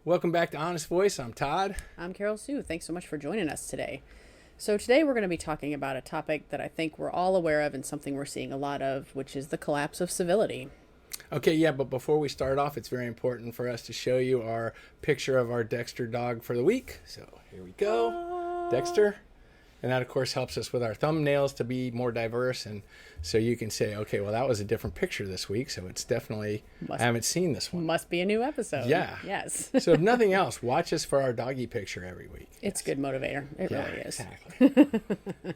Welcome back to Honest Voice. I'm Todd. I'm Carolsue. Thanks so much for joining us today. So today we're going to be talking about a topic that I think we're all aware of and something we're seeing a lot of, which is the collapse of civility. Okay, yeah, but before we start off, it's very important for us to show you our picture of our Dexter dog for the week. So here we go, Dexter. And that, of course, helps us with our thumbnails to be more diverse. And so you can say, okay, well, that was a different picture this week. So it's definitely, I haven't seen this one. Must be a new episode. Yeah. Yes. So if nothing else, watch us for our doggy picture every week. It's a good motivator. It really is. Exactly.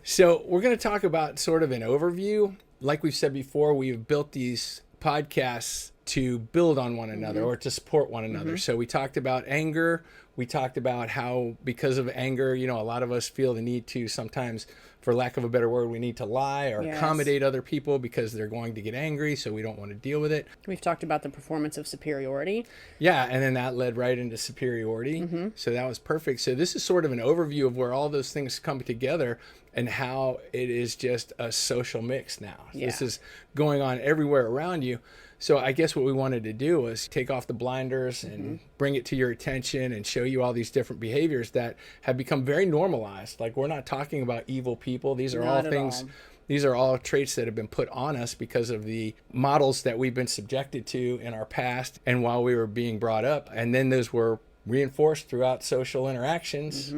So we're going to talk about sort of an overview. Like we've said before, we've built these podcasts to build on one another or to support one another. So we talked about anger. We talked about how, because of anger, a lot of us feel the need to sometimes, for lack of a better word, we need to lie or accommodate other people because they're going to get angry, so we don't want to deal with it. We've talked about the performance of superiority. Yeah, and then that led right into superiority. So that was perfect. So this is sort of an overview of where all those things come together and how it is just a social mix now. Yeah. This is going on everywhere around you. So I guess what we wanted to do was take off the blinders and bring it to your attention and show you all these different behaviors that have become very normalized. Like, we're not talking about evil people. These are all things, these are all traits that have been put on us because of the models that we've been subjected to in our past and while we were being brought up. And then those were reinforced throughout social interactions.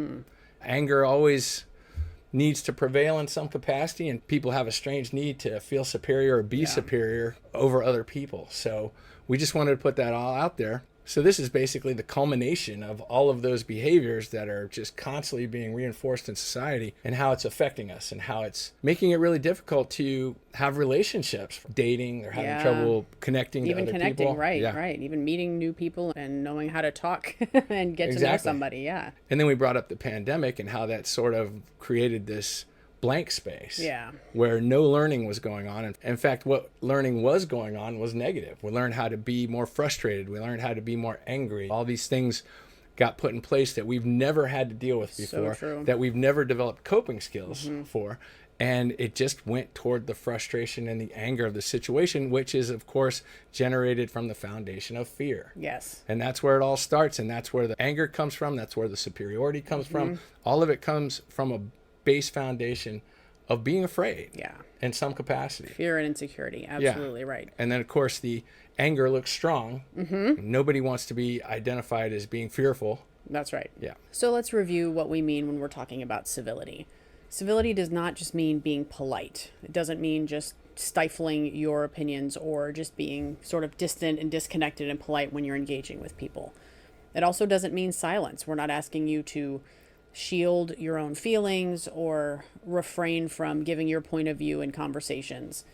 Anger always needs to prevail in some capacity, and people have a strange need to feel superior or be superior over other people. So we just wanted to put that all out there. So this is basically the culmination of all of those behaviors that are just constantly being reinforced in society and how it's affecting us and how it's making it really difficult to have relationships, dating, they're having trouble connecting Even to other connecting, people. right. Even meeting new people and knowing how to talk and get to know somebody, And then we brought up the pandemic and how that sort of created this blank space where no learning was going on. And in fact, what learning was going on was negative. We learned how to be more frustrated. We learned how to be more angry. All these things got put in place that we've never had to deal with before, that we've never developed coping skills for. And it just went toward the frustration and the anger of the situation, which is, of course, generated from the foundation of fear. Yes. And that's where it all starts. And that's where the anger comes from. That's where the superiority comes from. All of it comes from a base foundation of being afraid in some capacity. Fear and insecurity. Absolutely right. And then, of course, the anger looks strong. Nobody wants to be identified as being fearful. That's right. Yeah. So let's review what we mean when we're talking about civility. Civility does not just mean being polite. It doesn't mean just stifling your opinions or just being sort of distant and disconnected and polite when you're engaging with people. It also doesn't mean silence. We're not asking you to shield your own feelings or refrain from giving your point of view in conversations.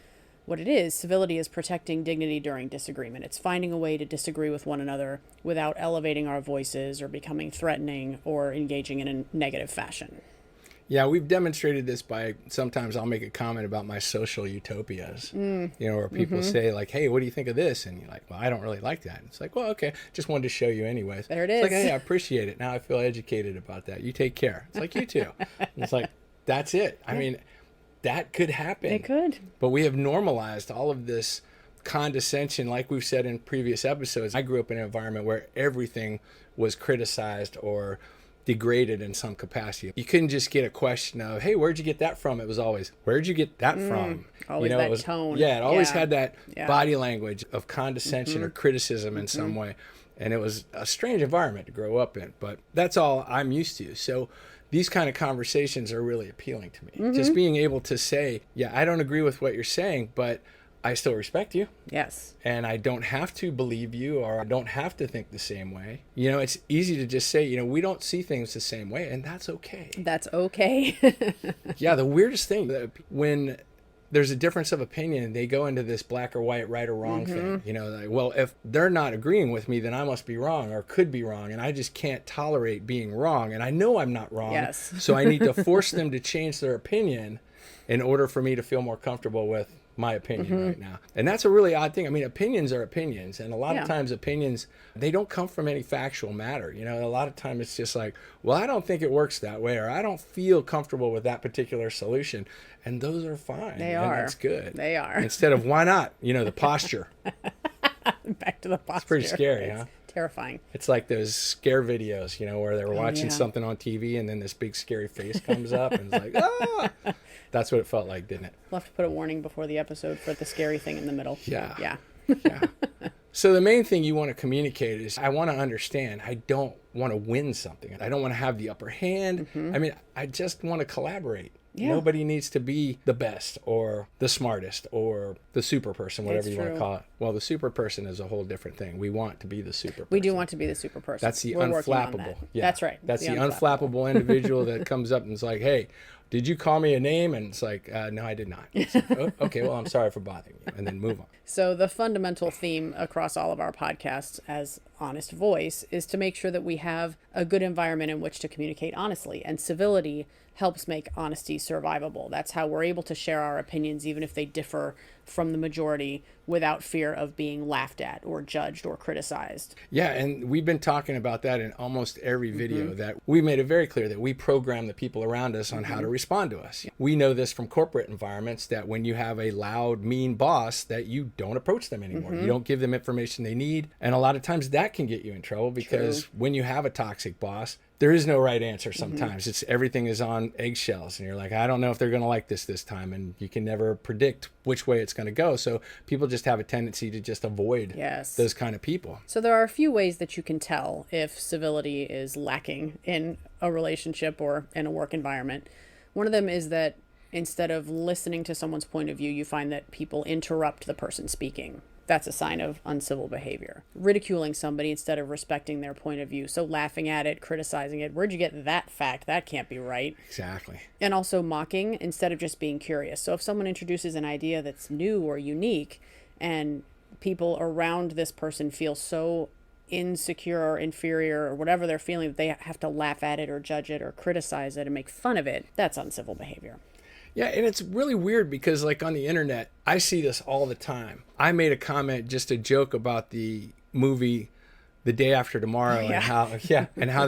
What it is, civility is protecting dignity during disagreement. It's finding a way to disagree with one another without elevating our voices or becoming threatening or engaging in a negative fashion. Yeah, we've demonstrated this by, sometimes I'll make a comment about my social utopias, where people say like, hey, what do you think of this? And you're like, well, I don't really like that. It's like, well, okay, just wanted to show you anyways. There it is. It's like, hey, I appreciate it. Now I feel educated about that. You take care. It's like, you too. And it's like, that's it. I mean, that could happen. It could. But we have normalized all of this condescension, like we've said in previous episodes. I grew up in an environment where everything was criticized or degraded in some capacity. You couldn't just get a question of, hey, where'd you get that from? It was always, where'd you get that from? Always that tone. Yeah, it always had that body language of condescension or criticism in some way. And it was a strange environment to grow up in, but that's all I'm used to. So these kind of conversations are really appealing to me. Just being able to say, yeah, I don't agree with what you're saying, but I still respect you. Yes. And I don't have to believe you, or I don't have to think the same way. It's easy to just say, we don't see things the same way, and that's okay. That's okay. Yeah, the weirdest thing, when there's a difference of opinion, they go into this black or white, right or wrong thing. Like, well, if they're not agreeing with me, then I must be wrong or could be wrong, and I just can't tolerate being wrong, and I know I'm not wrong. Yes. So I need to force them to change their opinion in order for me to feel more comfortable with my opinion right now. And that's a really odd thing. I mean, opinions are opinions. And a lot of times opinions, they don't come from any factual matter. A lot of times it's just like, well, I don't think it works that way, or I don't feel comfortable with that particular solution. And those are fine. They and are. that's good. They are. Instead of, why not? The posture. Back to the posture. It's pretty scary, huh? Terrifying. It's like those scare videos, where they're watching yeah. something on TV and then this big scary face comes up and it's like, ah! That's what it felt like, didn't it? We'll have to put a warning before the episode for the scary thing in the middle. Yeah. Yeah. Yeah. So the main thing you want to communicate is, I want to understand. I don't want to win something. I don't want to have the upper hand. I mean, I just want to collaborate. Yeah. Nobody needs to be the best or the smartest or the super person, whatever It's you want true. to call it. Well, the super person is a whole different thing. We want to be the super person. We do want to be the super person. That's the We're working on unflappable. that. Yeah. That's right. That's the unflappable individual that comes up and is like, hey, did you call me a name? And it's like, no, I did not. It's like, oh, okay, well, I'm sorry for bothering you. And then move on. So the fundamental theme across all of our podcasts as Honest Voice is to make sure that we have a good environment in which to communicate honestly. And civility helps make honesty survivable. That's how we're able to share our opinions, even if they differ from the majority, without fear of being laughed at or judged or criticized. Yeah, and we've been talking about that in almost every video, that we made it very clear that we program the people around us on how to respond to us. We know this from corporate environments, that when you have a loud, mean boss, that you don't approach them anymore. You don't give them information they need. And a lot of times that can get you in trouble, because when you have a toxic boss, there is no right answer sometimes. It's everything is on eggshells, and you're like, I don't know if they're going to like this time, and you can never predict which way it's going to go. So people just have a tendency to just avoid those kind of people. So there are a few ways that you can tell if civility is lacking in a relationship or in a work environment. One of them is that instead of listening to someone's point of view, you find that people interrupt the person speaking. That's a sign of uncivil behavior. Ridiculing somebody instead of respecting their point of view. So laughing at it, criticizing it. Where'd you get that fact? That can't be right. Exactly. And also mocking instead of just being curious. So if someone introduces an idea that's new or unique, and people around this person feel so insecure or inferior or whatever they're feeling, that they have to laugh at it or judge it or criticize it and make fun of it, that's uncivil behavior. Yeah, and it's really weird because, like, on the internet, I see this all the time. I made a comment, just a joke, about the movie The Day After Tomorrow and how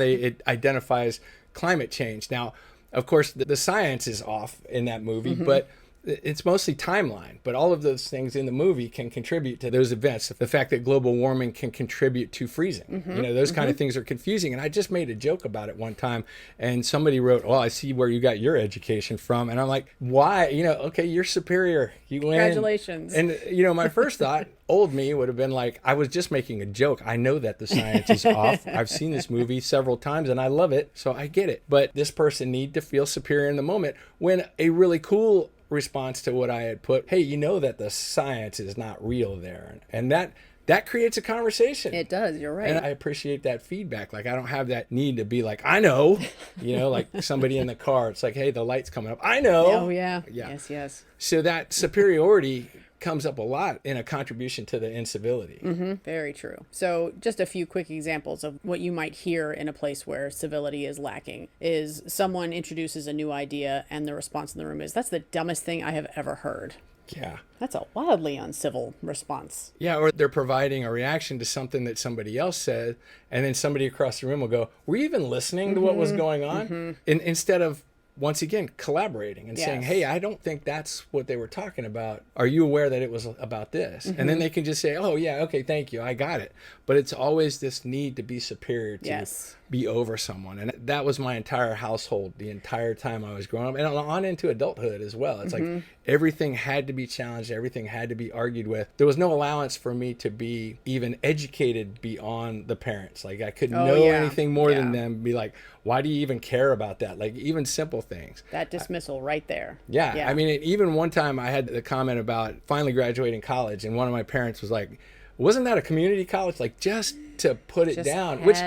it identifies climate change. Now, of course, the science is off in that movie, but it's mostly timeline. But all of those things in the movie can contribute to those events. The fact that global warming can contribute to freezing, those kind of things are confusing. And I just made a joke about it one time, and somebody wrote, "Well, I see where you got your education from." And I'm like, "Why? Okay, you're superior. You win. Congratulations." And my first thought, old me, would have been like, I was just making a joke. I know that the science is off. I've seen this movie several times and I love it, so I get it. But this person need to feel superior in the moment, when a really cool response to what I had put, hey, you know that the science is not real there. And that creates a conversation. It does, you're right. And I appreciate that feedback. Like, I don't have that need to be like, I know, like somebody in the car. It's like, hey, the light's coming up. I know. Oh, yeah. Yes. So that superiority comes up a lot in a contribution to the incivility. Very true. So just a few quick examples of what you might hear in a place where civility is lacking is someone introduces a new idea and the response in the room is, that's the dumbest thing I have ever heard. Yeah. That's a wildly uncivil response. Yeah, or they're providing a reaction to something that somebody else said, and then somebody across the room will go, were you even listening to what was going on? Instead of, once again, collaborating and saying, hey, I don't think that's what they were talking about. Are you aware that it was about this? And then they can just say, oh, yeah, okay, thank you, I got it. But it's always this need to be superior, to be over someone. And that was my entire household the entire time I was growing up, and on into adulthood as well. It's like everything had to be challenged. Everything had to be argued with. There was no allowance for me to be even educated beyond the parents. Like, I couldn't know anything more than them. Be like, why do you even care about that? Like, even simple things. That dismissal right there. Yeah. I mean, even one time I had the comment about finally graduating college, and one of my parents was like, wasn't that a community college? Like, just to put it down, which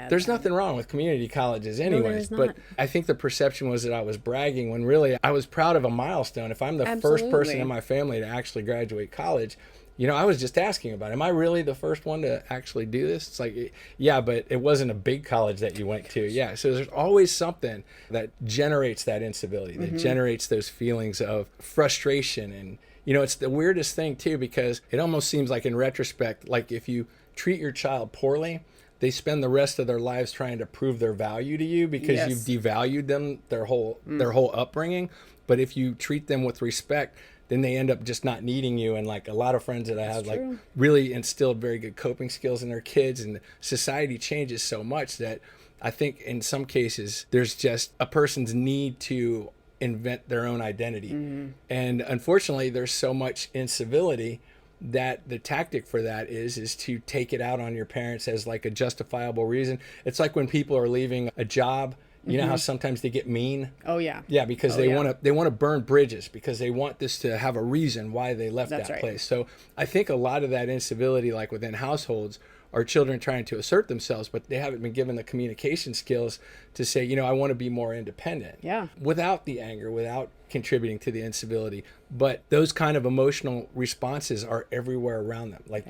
there's nothing wrong with community colleges anyways, but I think the perception was that I was bragging, when really I was proud of a milestone. If I'm the first person in my family to actually graduate college, I was just asking about, am I really the first one to actually do this? It's like, yeah, but it wasn't a big college that you went to. Yeah. So there's always something that generates that incivility, that generates those feelings of frustration. And, it's the weirdest thing too, because it almost seems like, in retrospect, like if you treat your child poorly, they spend the rest of their lives trying to prove their value to you, because you've devalued them their whole upbringing. But if you treat them with respect, then they end up just not needing you. And like a lot of friends that I have, like true. really instilled very good coping skills in their kids, and society changes so much that I think in some cases there's just a person's need to invent their own identity. And unfortunately, there's so much incivility that the tactic for that is to take it out on your parents as like a justifiable reason. It's like when people are leaving a job, you know how sometimes they get mean? Oh, yeah. Yeah, because they want to burn bridges, because they want this to have a reason why they left That's that right. place. So I think a lot of that incivility, like within households, are children trying to assert themselves, but they haven't been given the communication skills to say, you know, I want to be more independent. Yeah. Without the anger, without contributing to the incivility. But those kind of emotional responses are everywhere around them. Like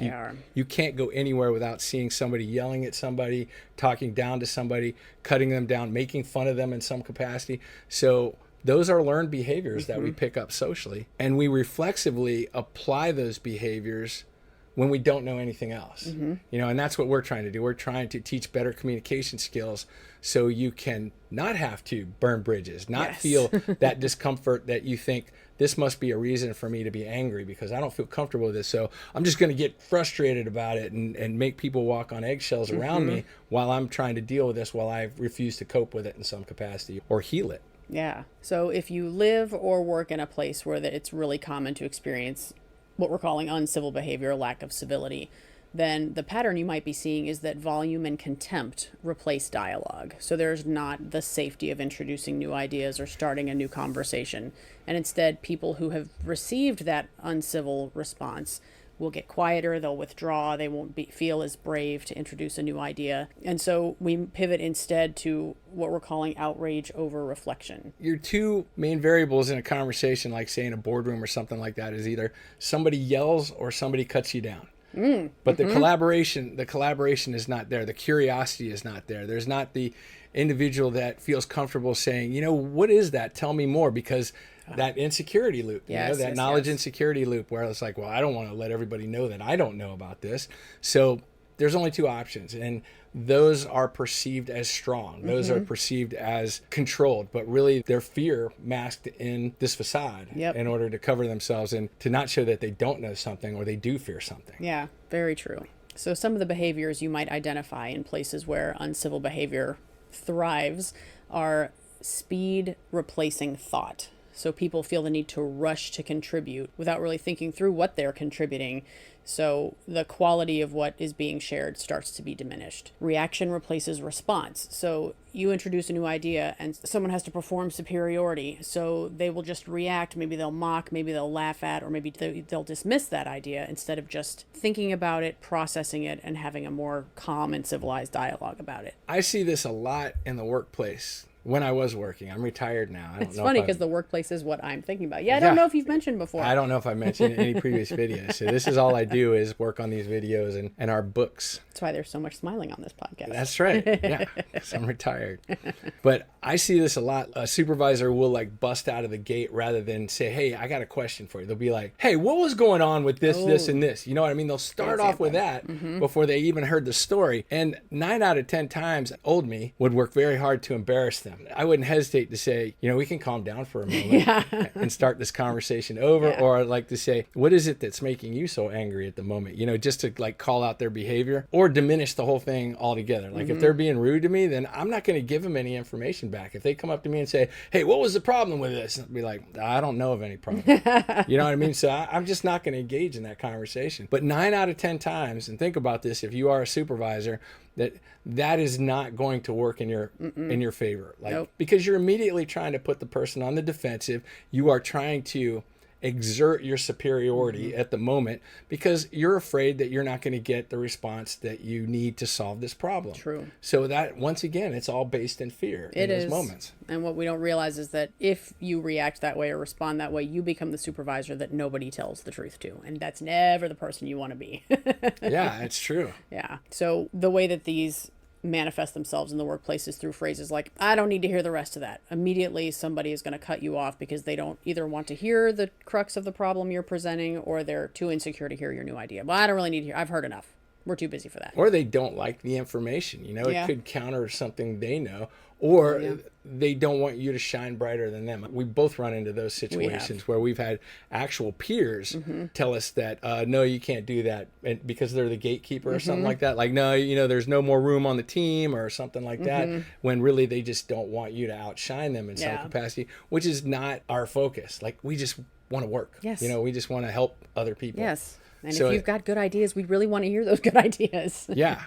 you can't go anywhere without seeing somebody yelling at somebody, talking down to somebody, cutting them down, making fun of them in some capacity. So those are learned behaviors that we pick up socially, and we reflexively apply those behaviors when we don't know anything else. You know, and that's what we're trying to do. We're trying to teach better communication skills so you can not have to burn bridges, not feel that discomfort that you think this must be a reason for me to be angry because I don't feel comfortable with this. So I'm just going to get frustrated about it and make people walk on eggshells around me while I'm trying to deal with this, while I refuse to cope with it in some capacity or heal it. Yeah. So if you live or work in a place where it's really common to experience what we're calling uncivil behavior, or lack of civility, then the pattern you might be seeing is that volume and contempt replace dialogue. So there's not the safety of introducing new ideas or starting a new conversation. And instead, people who have received that uncivil response will get quieter, they'll withdraw, they won't feel as brave to introduce a new idea. And so we pivot instead to what we're calling outrage over reflection. Your two main variables in a conversation, like say in a boardroom or something like that, is either somebody yells or somebody cuts you down. But the collaboration is not there. The curiosity is not there. There's not the individual that feels comfortable saying, you know, what is that? Tell me more. Because that insecurity loop, that knowledge insecurity loop, where it's like, well, I don't want to let everybody know that I don't know about this. So there's only two options, and those are perceived as strong. Those are perceived as controlled, but really they're fear masked in this facade in order to cover themselves and to not show that they don't know something or they do fear something. Yeah, very true. So some of the behaviors you might identify in places where uncivil behavior thrives are speed replacing thought. So people feel the need to rush to contribute without really thinking through what they're contributing. So the quality of what is being shared starts to be diminished. Reaction replaces response. So you introduce a new idea and someone has to perform superiority. So they will just react. Maybe they'll mock, maybe they'll laugh at, or maybe they'll dismiss that idea instead of just thinking about it, processing it, and having a more calm and civilized dialogue about it. I see this a lot in the workplace. When I was working, I'm retired now. It's funny because the workplace is what I'm thinking about. Yeah, I don't know if you've mentioned before. I don't know if I mentioned any previous videos. So this is all I do is work on these videos and our books. That's why there's so much smiling on this podcast. That's right. Yeah, 'cause I'm retired. But I see this a lot. A supervisor will like bust out of the gate rather than say, hey, I got a question for you. They'll be like, hey, what was going on with this, this, and this? You know what I mean? They'll start off with that before they even heard the story. And 9 out of 10 times, old me would work very hard to embarrass them. I wouldn't hesitate to say, you know, we can calm down for a moment and start this conversation over. Or I'd like to say, what is it that's making you so angry at the moment? You know, just to like call out their behavior or diminish the whole thing altogether. Like if they're being rude to me, then I'm not going to give them any information back. If they come up to me and say, hey, what was the problem with this? I'll be like, I don't know of any problem. You know what I mean? So I'm just not going to engage in that conversation. But 9 out of 10 times, and think about this, if you are a supervisor, that is not going to work in your favor. Like because you're immediately trying to put the person on the defensive. You are trying to exert your superiority at the moment because you're afraid that you're not going to get the response that you need to solve this problem. True. So that, once again, it's all based in fear in those moments. And what we don't realize is that if you react that way or respond that way, you become the supervisor that nobody tells the truth to. And that's never the person you want to be. Yeah, it's true. Yeah. So the way that these manifest themselves in the workplace is through phrases like, I don't need to hear the rest of that. Immediately, somebody is going to cut you off because they don't either want to hear the crux of the problem you're presenting or they're too insecure to hear your new idea. Well, I don't really need to hear. I've heard enough. We're too busy for that. Or they don't like the information. You know, Yeah. it could counter something they know. Or they don't want you to shine brighter than them. We both run into those situations where we've had actual peers tell us that, no, you can't do that, and because they're the gatekeeper or something like that. Like, no, you know, there's no more room on the team or something like that, when really they just don't want you to outshine them in some capacity, which is not our focus. Like, we just want to work. Yes. You know, we just want to help other people. Yes. And So if you've got good ideas, we really want to hear those good ideas. Yeah.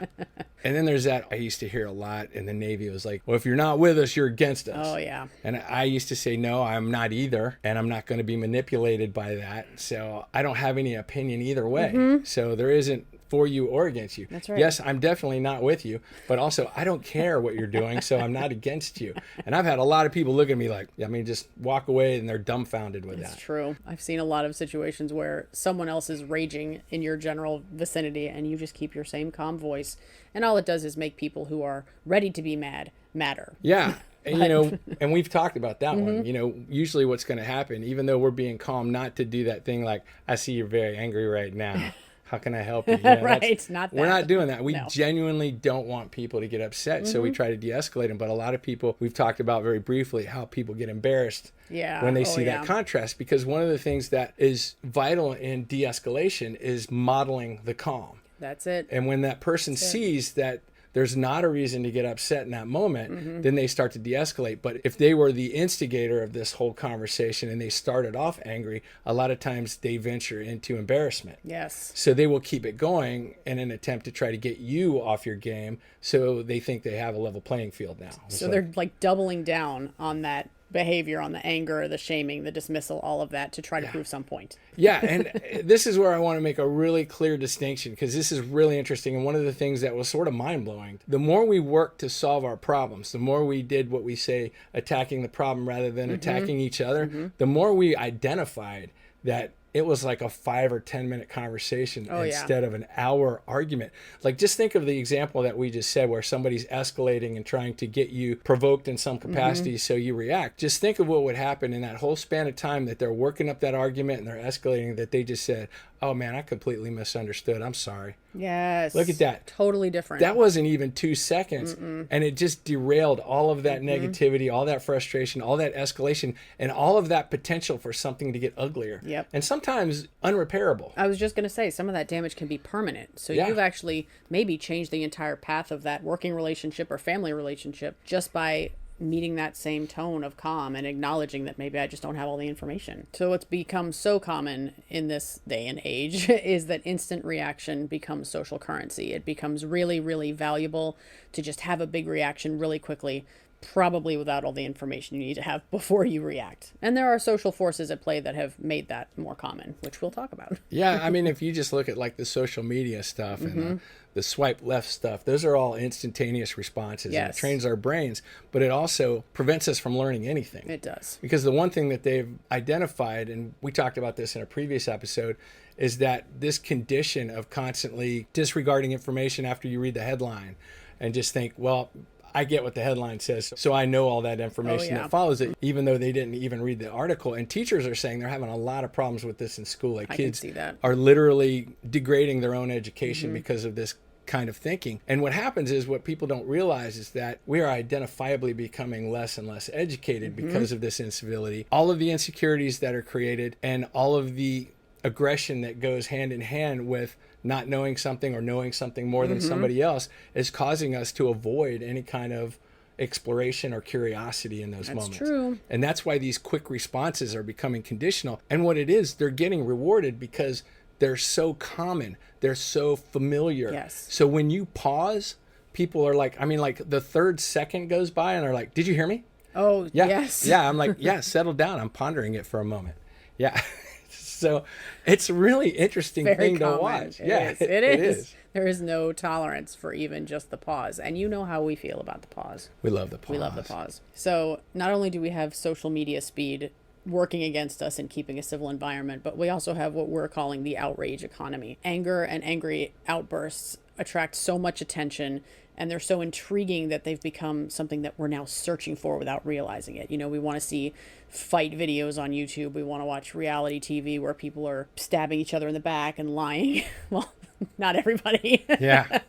And then there's that I used to hear a lot in the Navy. It was like, well, if you're not with us, you're against us. Oh, yeah. And I used to say, no, I'm not either. And I'm not going to be manipulated by that. So I don't have any opinion either way. So there isn't for you or against you. That's right. Yes, I'm definitely not with you, but also I don't care what you're doing, so I'm not against you. And I've had a lot of people look at me like, I mean, just walk away, and they're dumbfounded with It's that. true. I've seen a lot of situations where someone else is raging in your general vicinity and you just keep your same calm voice. And all it does is make people who are ready to be mad, madder. Yeah. And, you know, and we've talked about that one. You know, usually what's going to happen, even though we're being calm, not to do that thing like, I see you're very angry right now. How can I help you? You know, Right. Not that. We're not doing that. We No. genuinely don't want people to get upset. So we try to de-escalate them. But a lot of people, we've talked about very briefly how people get embarrassed when they see that contrast. Because one of the things that is vital in de-escalation is modeling the calm. That's it. And when that person sees that there's not a reason to get upset in that moment, then they start to de-escalate. But if they were the instigator of this whole conversation and they started off angry, a lot of times they venture into embarrassment. Yes. So they will keep it going in an attempt to try to get you off your game, so they think they have a level playing field now. So they're like doubling down on that behavior, on the anger, the shaming, the dismissal, all of that to try to prove some point. Yeah, and this is where I want to make a really clear distinction, because this is really interesting, and one of the things that was sort of mind-blowing. The more we worked to solve our problems, the more we did what we say, attacking the problem rather than attacking each other, the more we identified that it was like a 5 or 10 minute conversation instead of an hour argument. Like, just think of the example that we just said, where somebody's escalating and trying to get you provoked in some capacity so you react. Just think of what would happen in that whole span of time that they're working up that argument and they're escalating, that they just said, oh man, I completely misunderstood. I'm sorry. Yes. Look at that. Totally different. That wasn't even 2 seconds. And it just derailed all of that negativity, all that frustration, all that escalation, and all of that potential for something to get uglier. Yep. And sometimes unrepairable. I was just going to say, some of that damage can be permanent. So you've actually maybe changed the entire path of that working relationship or family relationship just by meeting that same tone of calm and acknowledging that maybe I just don't have all the information. So what's become so common in this day and age is that instant reaction becomes social currency. It becomes really, really valuable to just have a big reaction really quickly, probably without all the information you need to have before you react. And there are social forces at play that have made that more common, which we'll talk about. Yeah, I mean, if you just look at like the social media stuff and the swipe left stuff, those are all instantaneous responses. And it trains our brains, but it also prevents us from learning anything. It does. Because the one thing that they've identified, and we talked about this in a previous episode, is that this condition of constantly disregarding information after you read the headline and just think, well, I get what the headline says, so I know all that information that follows it, even though they didn't even read the article. And teachers are saying they're having a lot of problems with this in school. Like, kids are literally degrading their own education because of this kind of thinking. And what happens is, what people don't realize is that we are identifiably becoming less and less educated because of this incivility. All of the insecurities that are created and all of the aggression that goes hand in hand with not knowing something or knowing something more than somebody else is causing us to avoid any kind of exploration or curiosity in those moments. That's true. And that's why these quick responses are becoming conditional. And what it is, they're getting rewarded because they're so common. They're so familiar. Yes. So when you pause, people are like, I mean, like the third second goes by and they're like, did you hear me? Oh, Yeah. yes. Yeah. I'm like, yeah, settle down. I'm pondering it for a moment. Yeah. So it's a really interesting thing to watch. It is. There is no tolerance for even just the pause. And you know how we feel about the pause. We love the pause. We love the pause. So not only do we have social media speed working against us and keeping a civil environment, but we also have what we're calling the outrage economy. Anger and angry outbursts attract so much attention, and they're so intriguing that they've become something that we're now searching for without realizing it. You know, we want to see fight videos on YouTube. We want to watch reality TV where people are stabbing each other in the back and lying. Well, not everybody. Yeah.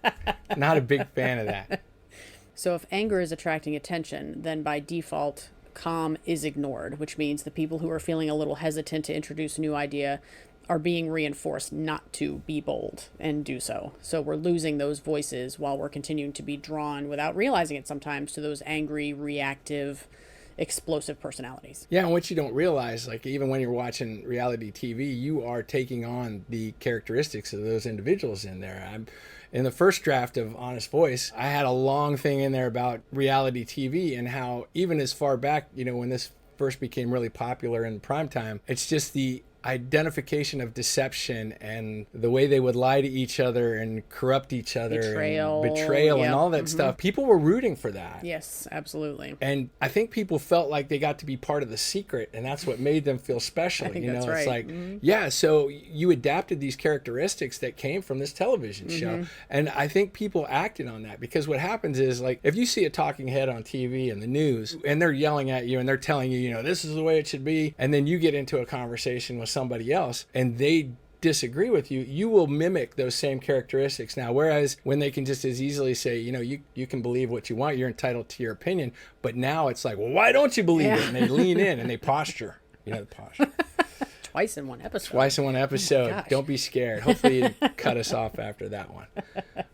Not a big fan of that. So if anger is attracting attention, then by default, calm is ignored, which means the people who are feeling a little hesitant to introduce a new idea are being reinforced not to be bold and do so. So we're losing those voices while we're continuing to be drawn, without realizing it sometimes, to those angry, reactive, explosive personalities. Yeah, and what you don't realize, like even when you're watching reality TV, you are taking on the characteristics of those individuals in there. In the first draft of Honest Voice, I had a long thing in there about reality TV and how even as far back, you know, when this first became really popular in prime time, it's just the identification of deception and the way they would lie to each other and corrupt each other, betrayal and all that stuff. People were rooting for that. Yes, absolutely. And I think people felt like they got to be part of the secret, and that's what made them feel special. I think you know, that's right. It's like, yeah, so you adapted these characteristics that came from this television show. And I think people acted on that, because what happens is, like, if you see a talking head on TV and the news and they're yelling at you and they're telling you, you know, this is the way it should be, and then you get into a conversation with somebody else and they disagree with you, you will mimic those same characteristics now. Whereas when they can just as easily say, you know, you can believe what you want, you're entitled to your opinion, but now it's like, well, why don't you believe it? And they lean in and they posture, you know, the posture. Twice in one episode. Twice in one episode. Don't be scared. Hopefully you didn't cut us off after that one.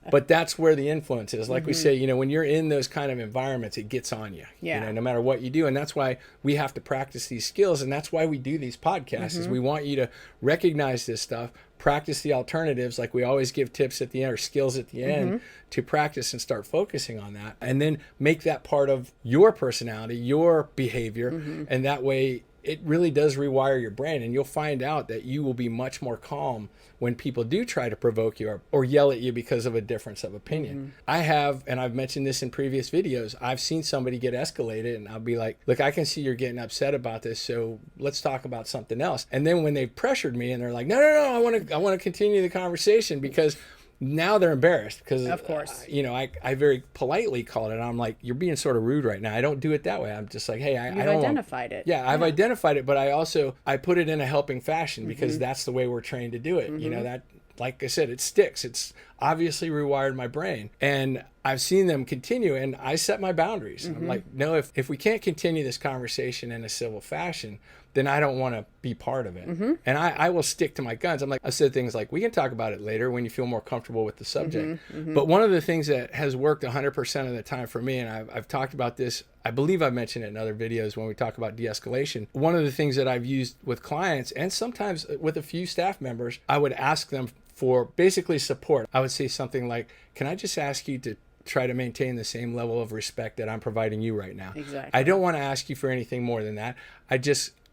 But that's where the influence is. Like we say, you know, when you're in those kind of environments, it gets on you. Yeah. You know, no matter what you do. And that's why we have to practice these skills. And that's why we do these podcasts, is we want you to recognize this stuff, practice the alternatives. Like we always give tips at the end, or skills at the end, to practice and start focusing on that. And then make that part of your personality, your behavior. And that way it really does rewire your brain, and you'll find out that you will be much more calm when people do try to provoke you or yell at you because of a difference of opinion. I have, and I've mentioned this in previous videos, I've seen somebody get escalated, and I'll be like, look, I can see you're getting upset about this, so let's talk about something else. And then when they've pressured me and they're like, no, I want to continue the conversation, because now they're embarrassed, because of course, you know, I very politely called it. I'm like, you're being sort of rude right now. I don't do it that way. I'm just like, hey, I don't identified it. Yeah, I've identified it, but I put it in a helping fashion, because that's the way we're trained to do it. You know, that, like I said, it sticks. It's obviously rewired my brain, and I've seen them continue, and I set my boundaries. I'm like, no, if we can't continue this conversation in a civil fashion, then I don't want to be part of it. And I will stick to my guns. I'm like, I said things like, we can talk about it later when you feel more comfortable with the subject. But one of the things that has worked 100% of the time for me, and I've talked about this, I believe I've mentioned it in other videos when we talk about de-escalation. One of the things that I've used with clients, and sometimes with a few staff members, I would ask them for basically support. I would say something like, can I just ask you to try to maintain the same level of respect that I'm providing you right now? Exactly. I don't want to ask you for anything more than that.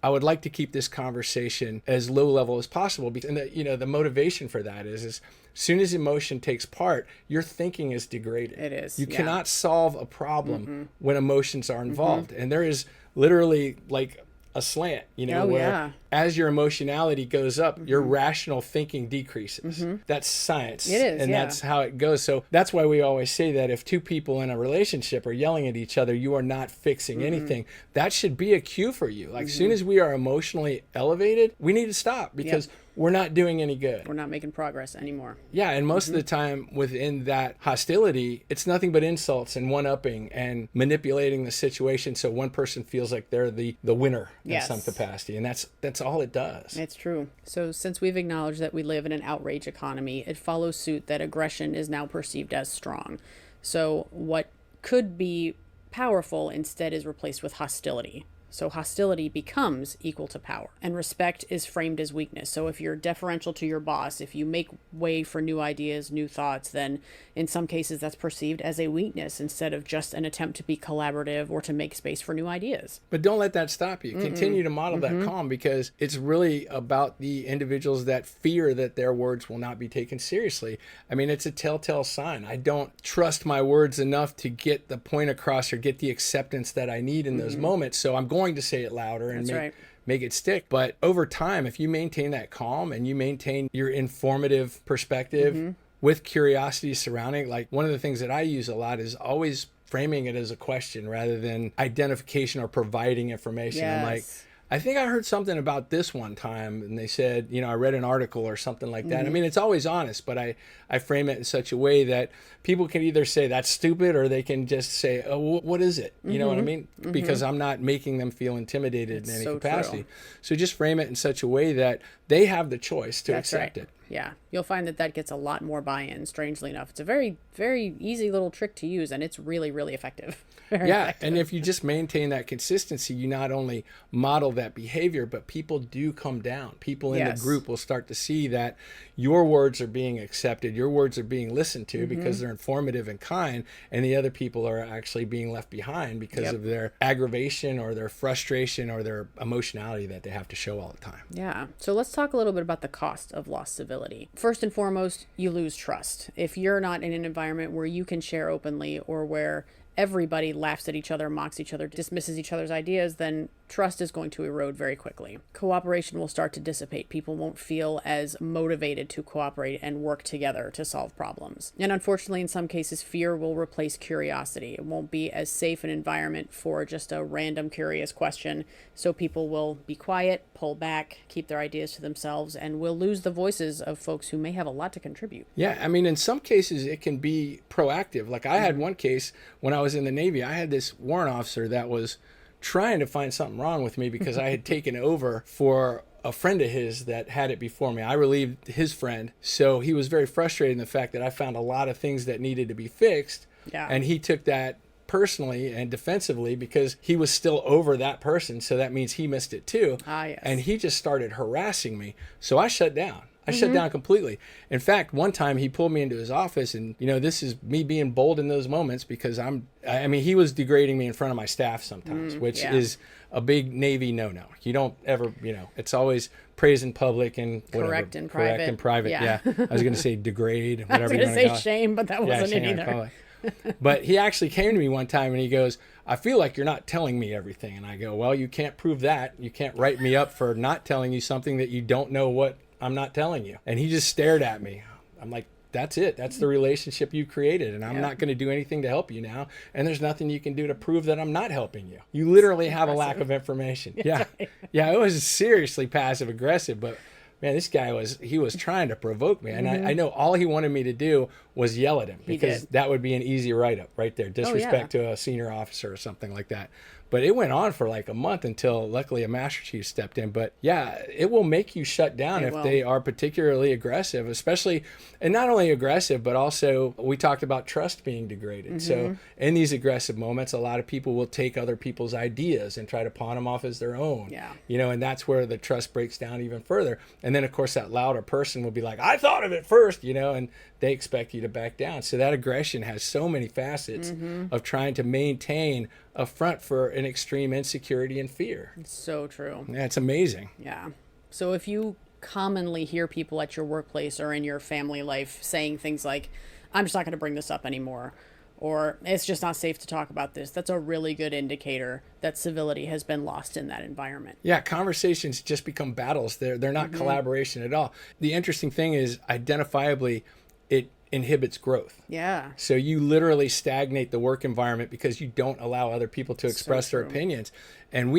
I would like to keep this conversation as low level as possible, because the motivation for that is as soon as emotion takes part, your thinking is degraded. It is. You cannot solve a problem when emotions are involved. And there is literally like a slant, where as your emotionality goes up, your rational thinking decreases. That's science. It is, and that's how it goes. So that's why we always say that if two people in a relationship are yelling at each other, you are not fixing anything. That should be a cue for you. Like, as soon as we are emotionally elevated, we need to stop, because we're not doing any good. We're not making progress anymore. Yeah, and most of the time within that hostility, it's nothing but insults and one-upping and manipulating the situation so one person feels like they're the winner in some capacity. And that's all it does. It's true. So since we've acknowledged that we live in an outrage economy, it follows suit that aggression is now perceived as strong. So what could be powerful instead is replaced with hostility. So hostility becomes equal to power, and respect is framed as weakness. So if you're deferential to your boss, if you make way for new ideas, new thoughts, then in some cases that's perceived as a weakness instead of just an attempt to be collaborative or to make space for new ideas. But don't let that stop you. Continue to model that calm, because it's really about the individuals that fear that their words will not be taken seriously. I mean, it's a telltale sign. I don't trust my words enough to get the point across or get the acceptance that I need in those moments. So I'm going to say it louder and make it stick. But over time, if you maintain that calm and you maintain your informative perspective, with curiosity surrounding, like one of the things that I use a lot is always framing it as a question rather than identification or providing information. I'm like, Yes. I think I heard something about this one time, and they said, I read an article or something like that. I mean, it's always honest, but I frame it in such a way that people can either say that's stupid or they can just say, oh, what is it? You know what I mean? Because I'm not making them feel intimidated in any so capacity. true. So just frame it in such a way that they have the choice to That's accept right. it. Yeah, you'll find that gets a lot more buy-in, strangely enough. It's a very, very easy little trick to use, and it's really, really effective. Very Yeah, effective. and if you just maintain that consistency, you not only model that behavior, but people do come down. People in Yes. the group will start to see that your words are being accepted, your words are being listened to because they're informative and kind, and the other people are actually being left behind because of their aggravation or their frustration or their emotionality that they have to show all the time. Yeah. So let's talk a little bit about the cost of lost civility. First and foremost, you lose trust. If you're not in an environment where you can share openly or where everybody laughs at each other, mocks each other, dismisses each other's ideas, then trust is going to erode very quickly. Cooperation will start to dissipate. People won't feel as motivated to cooperate and work together to solve problems. And unfortunately, in some cases, fear will replace curiosity. It won't be as safe an environment for just a random curious question. So people will be quiet, pull back, keep their ideas to themselves, and will lose the voices of folks who may have a lot to contribute. Yeah, I mean, in some cases, it can be proactive. Like I had one case when I was in the Navy, I had this warrant officer that was trying to find something wrong with me because I had taken over for a friend of his that had it before me. I relieved his friend. So he was very frustrated in the fact that I found a lot of things that needed to be fixed. Yeah. And he took that personally and defensively because he was still over that person. So that means he missed it too. Ah, yes. And he just started harassing me. So I shut down. I shut down completely. In fact, one time he pulled me into his office and, this is me being bold in those moments because he was degrading me in front of my staff sometimes, which is a big Navy no-no. You don't ever, it's always praise in public and whatever. Correct in Correct in private. Yeah. Yeah. I was going to say degrade, I whatever was you going want to to say call it. shame, but that wasn't it shame in either. public. But he actually came to me one time and he goes, I feel like you're not telling me everything. And I go, well, you can't prove that. You can't write me up for not telling you something that you don't know what I'm not telling you. And he just stared at me. I'm like, that's it. That's the relationship you created. And I'm not going to do anything to help you now. And there's nothing you can do to prove that I'm not helping you. You literally have a lack of information. Yeah. Yeah. It was seriously passive aggressive, but man, this guy was trying to provoke me. And I know all he wanted me to do was yell at him because that would be an easy write-up right there. Disrespect to a senior officer or something like that. But it went on for like a month until luckily a master chief stepped in. But yeah, it will make you shut down if they are particularly aggressive, especially, and not only aggressive, but also we talked about trust being degraded. So in these aggressive moments, a lot of people will take other people's ideas and try to pawn them off as their own. Yeah. And that's where the trust breaks down even further. And then of course that louder person will be like, I thought of it first, and they expect you to back down. So that aggression has so many facets of trying to maintain a front for an extreme insecurity and fear. It's so true. Yeah, it's amazing. Yeah. So if you commonly hear people at your workplace or in your family life saying things like, I'm just not going to bring this up anymore, or it's just not safe to talk about this, that's a really good indicator that civility has been lost in that environment. Yeah, conversations just become battles. They're not collaboration at all. The interesting thing is identifiably it inhibits growth. Yeah. So you literally stagnate the work environment because you don't allow other people to express their opinions. And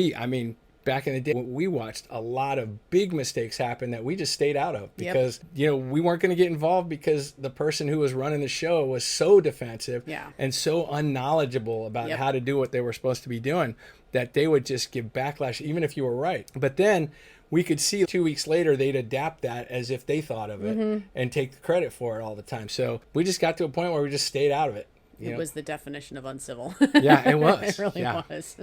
back in the day, we watched a lot of big mistakes happen that we just stayed out of because, we weren't going to get involved because the person who was running the show was so defensive and so unknowledgeable about how to do what they were supposed to be doing that they would just give backlash, even if you were right. But then we could see 2 weeks later, they'd adapt that as if they thought of it and take the credit for it all the time. So we just got to a point where we just stayed out of it. It was the definition of uncivil. Yeah, it was. It really was.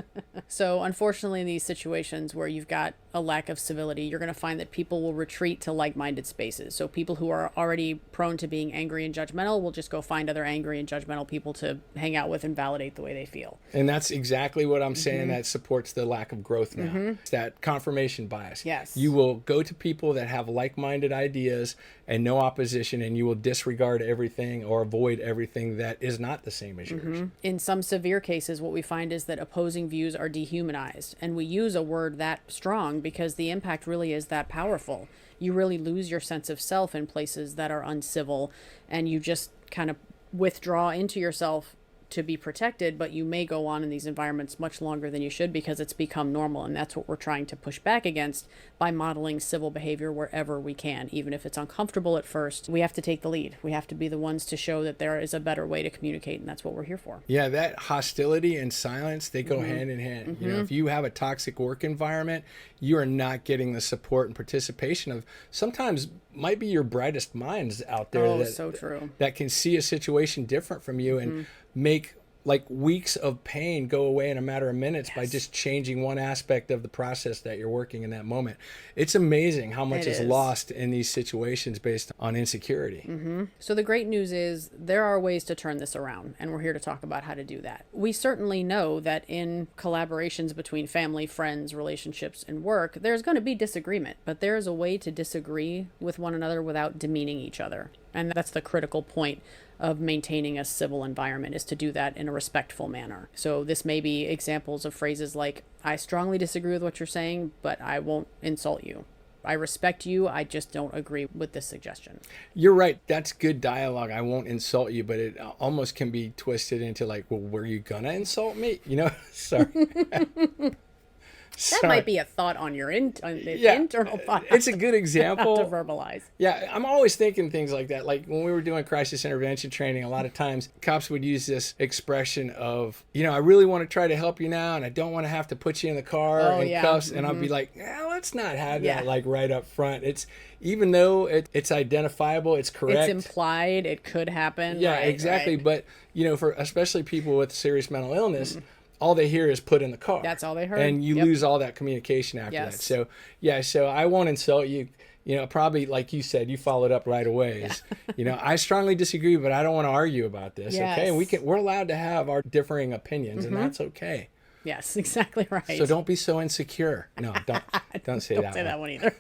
So unfortunately, in these situations where you've got a lack of civility, you're going to find that people will retreat to like-minded spaces. So people who are already prone to being angry and judgmental will just go find other angry and judgmental people to hang out with and validate the way they feel. And that's exactly what I'm saying that supports the lack of growth now. It's that confirmation bias. Yes. You will go to people that have like-minded ideas and no opposition, and you will disregard everything or avoid everything that is not the the same as yours. In some severe cases, what we find is that opposing views are dehumanized. And we use a word that strong because the impact really is that powerful. You really lose your sense of self in places that are uncivil, and you just kind of withdraw into yourself to be protected, but you may go on in these environments much longer than you should because it's become normal. And that's what we're trying to push back against by modeling civil behavior wherever we can. Even if it's uncomfortable at first, we have to take the lead. We have to be the ones to show that there is a better way to communicate, and that's what we're here for. Yeah, that hostility and silence, they go hand in hand. You know, if you have a toxic work environment, you are not getting the support and participation of sometimes might be your brightest minds out there So true. that can see a situation different from you and make like weeks of pain go away in a matter of minutes by just changing one aspect of the process that you're working in that moment. It's amazing how much is lost in these situations based on insecurity. So the great news is there are ways to turn this around, and we're here to talk about how to do that. We certainly know that in collaborations between family, friends, relationships, and work, there's going to be disagreement, but there is a way to disagree with one another without demeaning each other. And that's the critical point of maintaining a civil environment, is to do that in a respectful manner. So this may be examples of phrases like, I strongly disagree with what you're saying, but I won't insult you. I respect you, I just don't agree with this suggestion. You're right. That's good dialogue. I won't insult you, but it almost can be twisted into like, well, were you gonna insult me? You know, sorry. That might be a thought on your internal thought. It's a good example to verbalize. Yeah, I'm always thinking things like that. Like when we were doing crisis intervention training, a lot of times cops would use this expression of, you know, I really want to try to help you now, and I don't want to have to put you in the car in cuffs. And I'd be like, let's not have that like right up front. It's even though it's identifiable, it's correct. It's implied. It could happen. Yeah, right, exactly. Right. But you know, for especially people with serious mental illness. All they hear is put in the car. That's all they heard. And you lose all that communication after that. So, so I won't insult you. You know, probably like you said, you followed up right away. Is, you know, I strongly disagree, but I don't want to argue about this. Okay. And we're allowed to have our differing opinions, and that's okay. Yes, exactly right. So don't be so insecure. No, don't say Don't say that one either.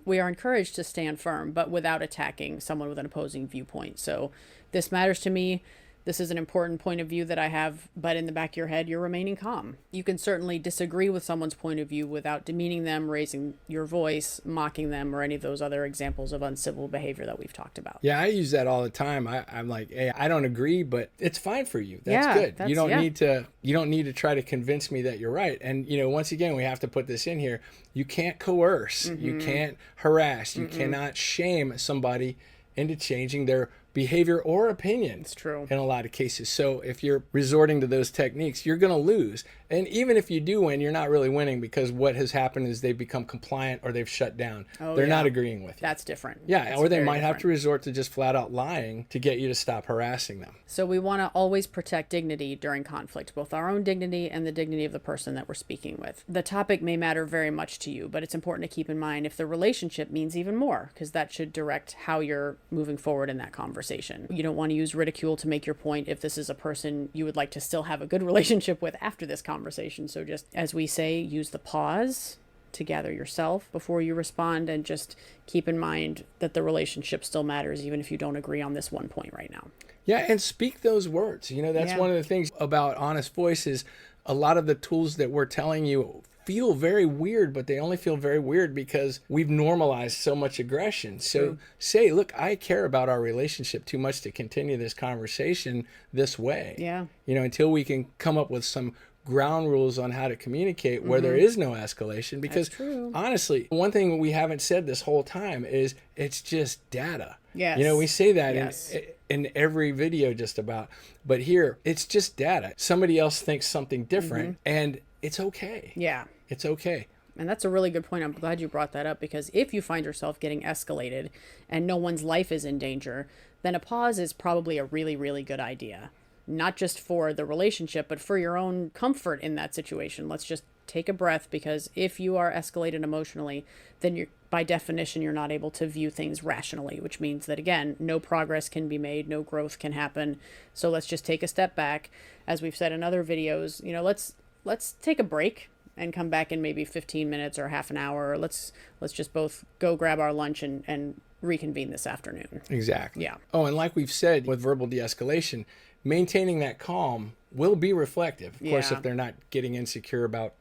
We are encouraged to stand firm, but without attacking someone with an opposing viewpoint. So this matters to me. This is an important point of view that I have, but in the back of your head, you're remaining calm. You can certainly disagree with someone's point of view without demeaning them, raising your voice, mocking them, or any of those other examples of uncivil behavior that we've talked about. Yeah, I use that all the time. I'm like, hey, I don't agree, but it's fine for you. That's good. You don't need to try to convince me that you're right. And, you know, once again, we have to put this in here. You can't coerce. You can't harass. You cannot shame somebody into changing their behavior or opinion. It's true. In a lot of cases. So if you're resorting to those techniques, you're going to lose. And even if you do win, you're not really winning, because what has happened is they've become compliant or they've shut down. They're not agreeing with you. That's different. Yeah, That's or they might different. have to resort to just flat out lying to get you to stop harassing them. So we want to always protect dignity during conflict, both our own dignity and the dignity of the person that we're speaking with. The topic may matter very much to you, but it's important to keep in mind if the relationship means even more, because that should direct how you're moving forward in that conversation. You don't want to use ridicule to make your point if this is a person you would like to still have a good relationship with after this conversation. So just, as we say, use the pause to gather yourself before you respond, and just keep in mind that the relationship still matters even if you don't agree on this one point right now. Yeah, and speak those words. You know, that's one of the things about Honest Voice is a lot of the tools that we're telling you feel very weird, but they only feel very weird because we've normalized so much aggression. So say, look, I care about our relationship too much to continue this conversation this way. Yeah. You know, until we can come up with some ground rules on how to communicate where there is no escalation. Because honestly, one thing we haven't said this whole time is it's just data. Yes. You know, we say that in every video just about, but here it's just data. Somebody else thinks something different and it's okay. Yeah. It's okay. And that's a really good point. I'm glad you brought that up, because if you find yourself getting escalated and no one's life is in danger, then a pause is probably a really, really good idea. Not just for the relationship, but for your own comfort in that situation. Let's just take a breath, because if you are escalated emotionally, then you're, by definition, you're not able to view things rationally, which means that, again, no progress can be made, no growth can happen. So let's just take a step back. As we've said in other videos, you know, let's take a break and come back in maybe 15 minutes or half an hour. Or let's just both go grab our lunch and reconvene this afternoon. Exactly. Yeah. Oh, and like we've said with verbal de-escalation, maintaining that calm will be reflective. Of course, Yeah. if they're not getting insecure about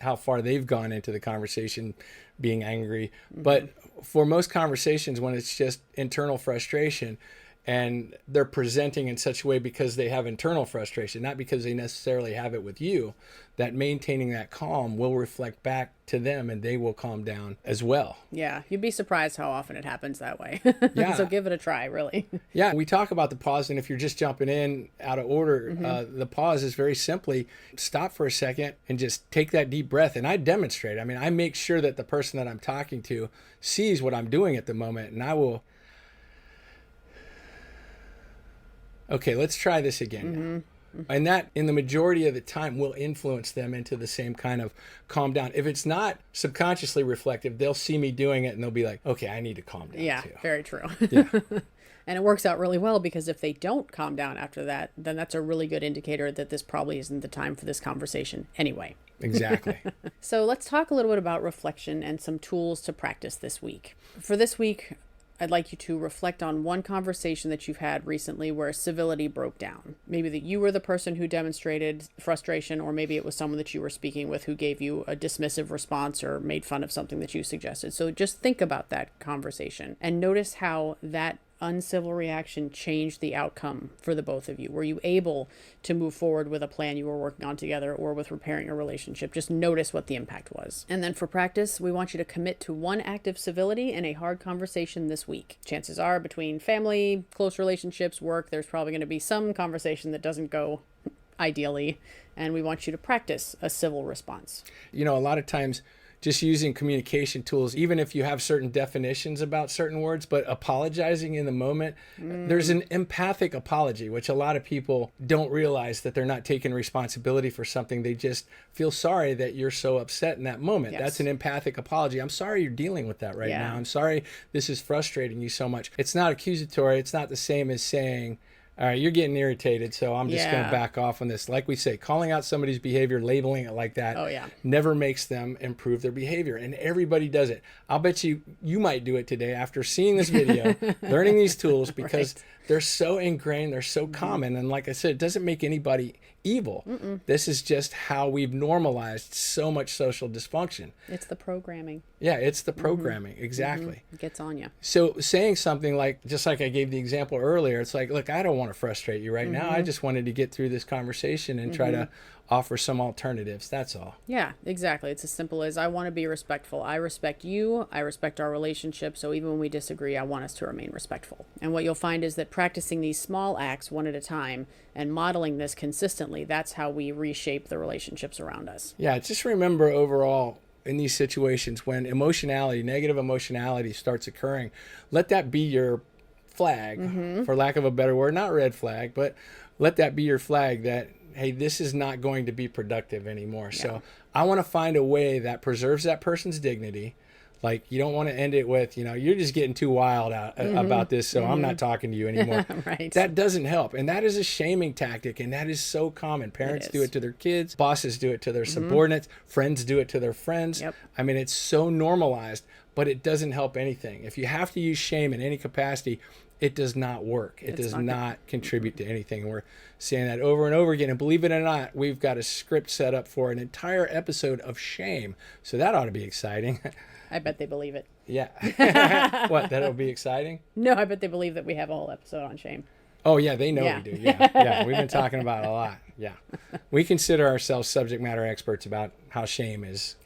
how far they've gone into the conversation, being angry. But for most conversations, when it's just internal frustration and they're presenting in such a way because they have internal frustration, not because they necessarily have it with you, that maintaining that calm will reflect back to them and they will calm down as well. Yeah, you'd be surprised how often it happens that way. Yeah. So give it a try, really. Yeah, we talk about the pause, and if you're just jumping in out of order, the pause is very simply stop for a second and just take that deep breath. And I demonstrate. I mean, I make sure that the person that I'm talking to sees what I'm doing at the moment, and I will. Okay, let's try this again now. And that, in the majority of the time, will influence them into the same kind of calm down. If it's not subconsciously reflective, they'll see me doing it and they'll be like, okay, I need to calm down Yeah, too. very true. Yeah. And it works out really well because if they don't calm down after that, then that's a really good indicator that this probably isn't the time for this conversation anyway. Exactly. So let's talk a little bit about reflection and some tools to practice this week. For this week, I'd like you to reflect on one conversation that you've had recently where civility broke down. Maybe that you were the person who demonstrated frustration, or maybe it was someone that you were speaking with who gave you a dismissive response or made fun of something that you suggested. So just think about that conversation and notice how that uncivil reaction changed the outcome for the both of you. Were you able to move forward with a plan you were working on together or with repairing a relationship? Just notice what the impact was. And then for practice, we want you to commit to one act of civility in a hard conversation this week. Chances are between family, close relationships, work, there's probably going to be some conversation that doesn't go ideally, and we want you to practice a civil response. You know, a lot of times just using communication tools, even if you have certain definitions about certain words, but apologizing in the moment, there's an empathic apology, which a lot of people don't realize that they're not taking responsibility for something. They just feel sorry that you're so upset in that moment. Yes. That's an empathic apology. I'm sorry you're dealing with that right Yeah. now. I'm sorry this is frustrating you so much. It's not accusatory. It's not the same as saying, all right, you're getting irritated, so I'm just going Yeah. to back off on this. Like we say, calling out somebody's behavior, labeling it like that, Oh, yeah. never makes them improve their behavior. And everybody does it. I'll bet you might do it today after seeing this video, learning these tools, because they're so ingrained, they're so common. And like I said, it doesn't make anybody evil. This is just how we've normalized so much social dysfunction. It's the programming. Yeah, it's the programming. Exactly. It gets on you. So saying something like, just like I gave the example earlier, it's like, look, I don't want to frustrate you right now. I just wanted to get through this conversation and try to offer some alternatives. That's all. Yeah, exactly. It's as simple as I want to be respectful. I respect you. I respect our relationship. So even when we disagree, I want us to remain respectful. And what you'll find is that practicing these small acts one at a time and modeling this consistently, that's how we reshape the relationships around us. Yeah, just remember overall in these situations when emotionality, negative emotionality starts occurring, let that be your flag, for lack of a better word, not red flag, but let that be your flag that, hey, this is not going to be productive anymore. Yeah. So I want to find a way that preserves that person's dignity. Like, you don't want to end it with, you know, you're just getting too wild about this, so I'm not talking to you anymore. Right. That doesn't help. And that is a shaming tactic, and that is so common. Parents do it to their kids. Bosses do it to their subordinates. Friends do it to their friends. Yep. I mean, it's so normalized, but it doesn't help anything. If you have to use shame in any capacity, it does not work. It does not contribute to anything. And we're saying that over and over again. And believe it or not, we've got a script set up for an entire episode of shame. So that ought to be exciting. I bet they believe it. Yeah. What, that'll be exciting? No, I bet they believe that we have a whole episode on shame. Oh, yeah, they know we do. Yeah, yeah. We've been talking about it a lot. Yeah. We consider ourselves subject matter experts about how shame is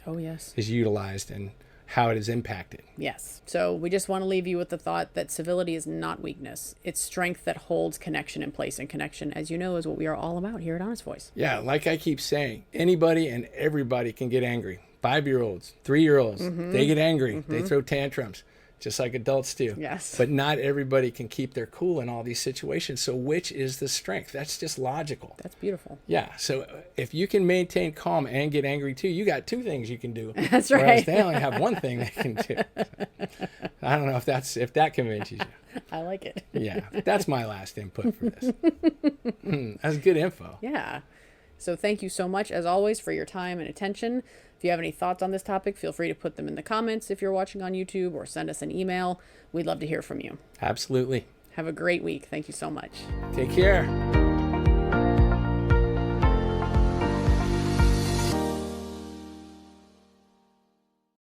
utilized and how it is impacted. Yes. So we just want to leave you with the thought that civility is not weakness. It's strength that holds connection in place. And connection, as you know, is what we are all about here at Honest Voice. Yeah, like I keep saying, anybody and everybody can get angry. 5-year-olds, 3-year-olds, they get angry. They throw tantrums, just like adults do. Yes. But not everybody can keep their cool in all these situations. So which is the strength? That's just logical. That's beautiful. Yeah. So if you can maintain calm and get angry too, you got 2 things you can do. That's Whereas right. they only have 1 thing they can do. I don't know if that convinces you. I like it. Yeah. That's my last input for this. That's good info. Yeah. So thank you so much, as always, for your time and attention. If you have any thoughts on this topic, feel free to put them in the comments if you're watching on YouTube, or send us an email. We'd love to hear from you. Absolutely. Have a great week. Thank you so much. Take care.